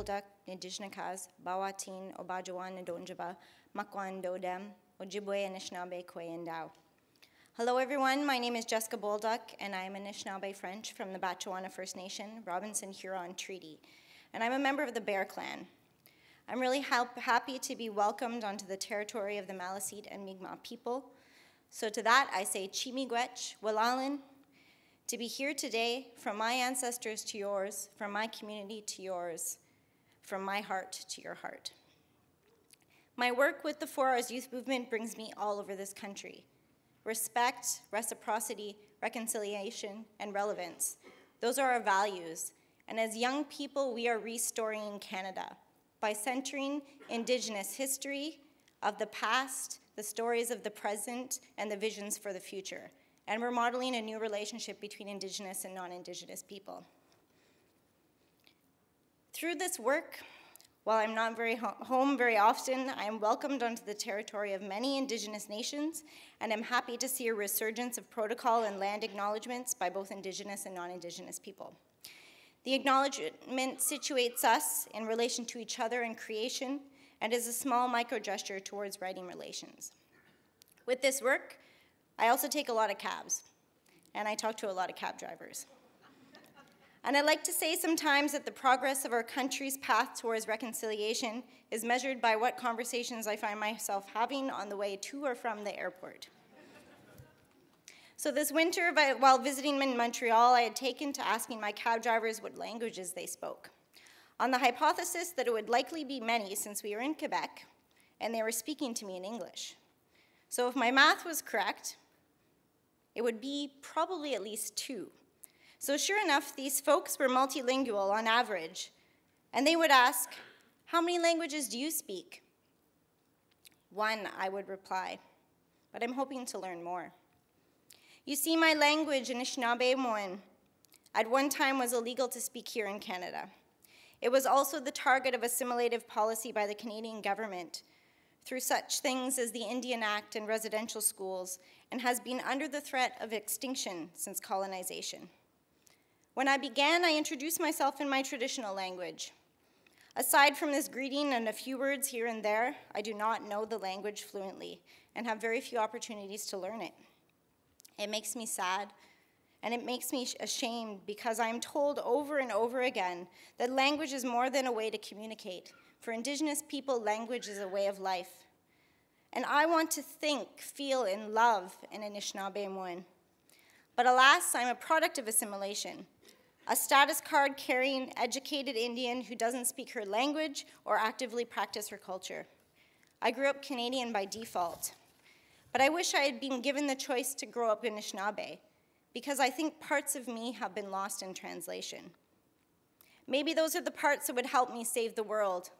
Bolduc, Nidijnakas, Bawatin, Obajawan, Ndonjaba, Makwan, Dodem, Ojibwe, Anishinaabe, Kwe, and Dao. Hello everyone, my name is Jessica Bolduc, and I am Anishinaabe French from the Batchewana First Nation, Robinson-Huron Treaty, and I'm a member of the Bear Clan. I'm really happy to be welcomed onto the territory of the Maliseet and Mi'kmaq people. So to that, I say Chimigwech, Walalin, to be here today, from my ancestors to yours, from my community to yours, from my heart to your heart. My work with the 4 Hours Youth Movement brings me all over this country. Respect, reciprocity, reconciliation, and relevance. Those are our values. And as young people, we are restoring Canada by centering Indigenous history of the past, the stories of the present, and the visions for the future. And we're modeling a new relationship between Indigenous and non-Indigenous people. Through this work, while I'm not home very often, I am welcomed onto the territory of many Indigenous nations, and I'm happy to see a resurgence of protocol and land acknowledgements by both Indigenous and non-Indigenous people. The acknowledgement situates us in relation to each other in creation and is a small micro-gesture towards writing relations. With this work, I also take a lot of cabs, and I talk to a lot of cab drivers. And I like to say sometimes that the progress of our country's path towards reconciliation is measured by what conversations I find myself having on the way to or from the airport. So this winter, while visiting in Montreal, I had taken to asking my cab drivers what languages they spoke, on the hypothesis that it would likely be many since we were in Quebec, and they were speaking to me in English. So if my math was correct, it would be probably at least 2. So sure enough, these folks were multilingual on average, and they would ask, "How many languages do you speak?" 1, I would reply, but I'm hoping to learn more. You see, my language, Anishinaabe, at one time was illegal to speak here in Canada. It was also the target of assimilative policy by the Canadian government through such things as the Indian Act and residential schools, and has been under the threat of extinction since colonization. When I began, I introduced myself in my traditional language. Aside from this greeting and a few words here and there, I do not know the language fluently and have very few opportunities to learn it. It makes me sad, and it makes me ashamed because I am told over and over again that language is more than a way to communicate. For Indigenous people, language is a way of life. And I want to think, feel, and love in Anishinaabe. But alas, I'm a product of assimilation. A status card carrying educated Indian who doesn't speak her language or actively practice her culture. I grew up Canadian by default, but I wish I had been given the choice to grow up in Anishinaabe, because I think parts of me have been lost in translation. Maybe those are the parts that would help me save the world.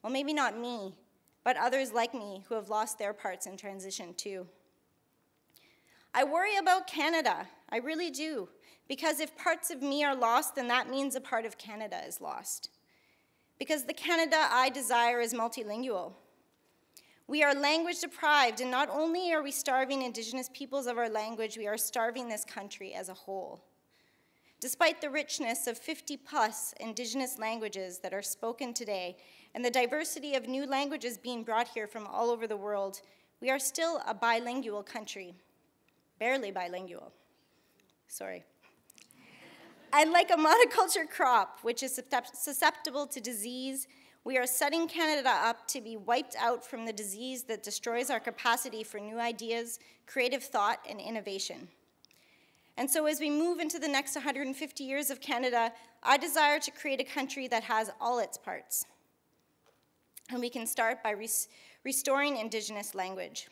Well, maybe not me, but others like me who have lost their parts in transition too. I worry about Canada, I really do, because if parts of me are lost, then that means a part of Canada is lost. Because the Canada I desire is multilingual. We are language deprived, and not only are we starving Indigenous peoples of our language, we are starving this country as a whole. Despite the richness of 50+ Indigenous languages that are spoken today, and the diversity of new languages being brought here from all over the world, we are still a bilingual country. Barely bilingual, sorry. And like a monoculture crop, which is susceptible to disease, we are setting Canada up to be wiped out from the disease that destroys our capacity for new ideas, creative thought, and innovation. And so as we move into the next 150 years of Canada, I desire to create a country that has all its parts. And we can start by restoring Indigenous language.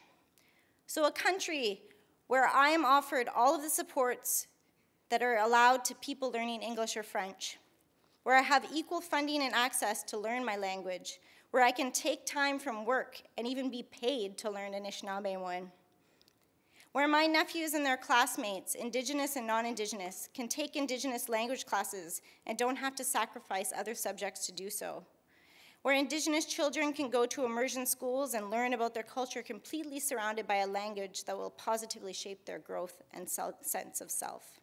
So a country where I am offered all of the supports that are allowed to people learning English or French, where I have equal funding and access to learn my language, where I can take time from work and even be paid to learn Anishinaabe, where my nephews and their classmates, Indigenous and non-Indigenous, can take Indigenous language classes and don't have to sacrifice other subjects to do so, where Indigenous children can go to immersion schools and learn about their culture completely surrounded by a language that will positively shape their growth and sense of self,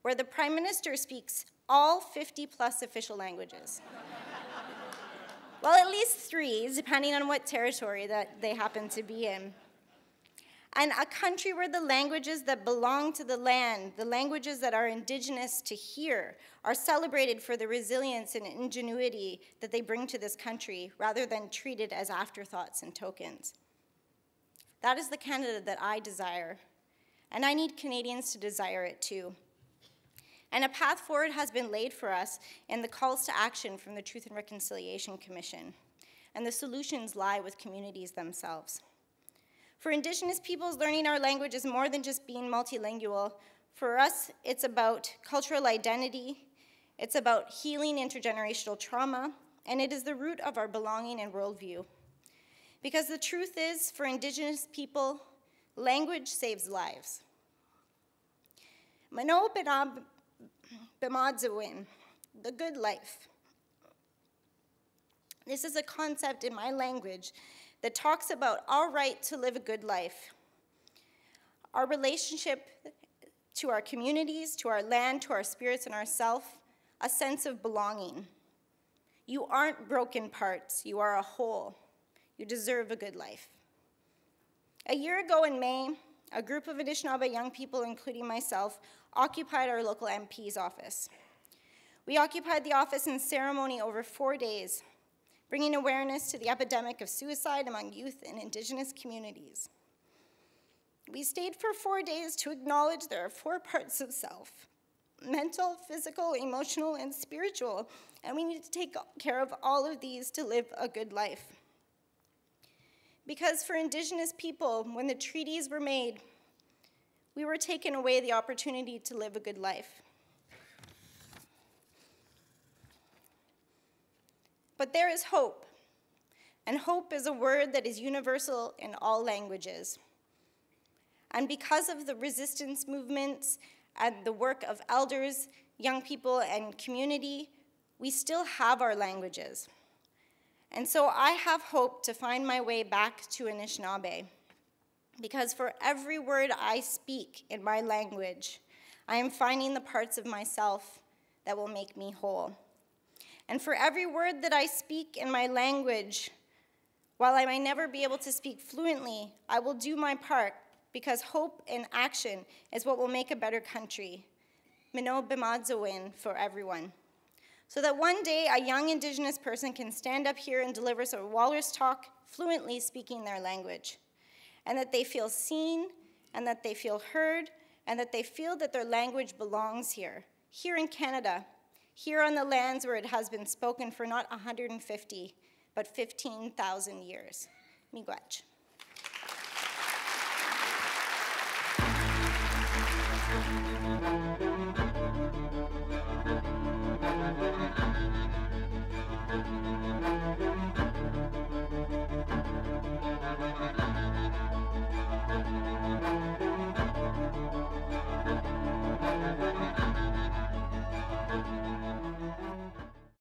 where the Prime Minister speaks all 50+ official languages. Well, at least 3, depending on what territory that they happen to be in. And a country where the languages that belong to the land, the languages that are indigenous to here, are celebrated for the resilience and ingenuity that they bring to this country, rather than treated as afterthoughts and tokens. That is the Canada that I desire, and I need Canadians to desire it too. And a path forward has been laid for us in the calls to action from the Truth and Reconciliation Commission, and the solutions lie with communities themselves. For Indigenous peoples, learning our language is more than just being multilingual. For us, it's about cultural identity, it's about healing intergenerational trauma, and it is the root of our belonging and worldview. Because the truth is, for Indigenous people, language saves lives. Mano Benab Bemadzawin, the good life. This is a concept in my language that talks about our right to live a good life, our relationship to our communities, to our land, to our spirits and ourself, a sense of belonging. You aren't broken parts, you are a whole. You deserve a good life. A year ago in May, a group of Anishinaabe young people, including myself, occupied our local MP's office. We occupied the office in ceremony over 4 days, bringing awareness to the epidemic of suicide among youth in Indigenous communities. We stayed for 4 days to acknowledge there are 4 parts of self: mental, physical, emotional, and spiritual, and we need to take care of all of these to live a good life. Because for Indigenous people, when the treaties were made, we were taken away the opportunity to live a good life. But there is hope, and hope is a word that is universal in all languages. And because of the resistance movements and the work of elders, young people, and community, we still have our languages. And so I have hope to find my way back to Anishinaabe, because for every word I speak in my language, I am finding the parts of myself that will make me whole. And for every word that I speak in my language, while I may never be able to speak fluently, I will do my part, because hope and action is what will make a better country. Mino Bimadzawin for everyone. So that one day a young Indigenous person can stand up here and deliver a Walrus talk fluently speaking their language, and that they feel seen, and that they feel heard, and that they feel that their language belongs here in Canada, here on the lands where it has been spoken for not 150, but 15,000 years. Miigwech.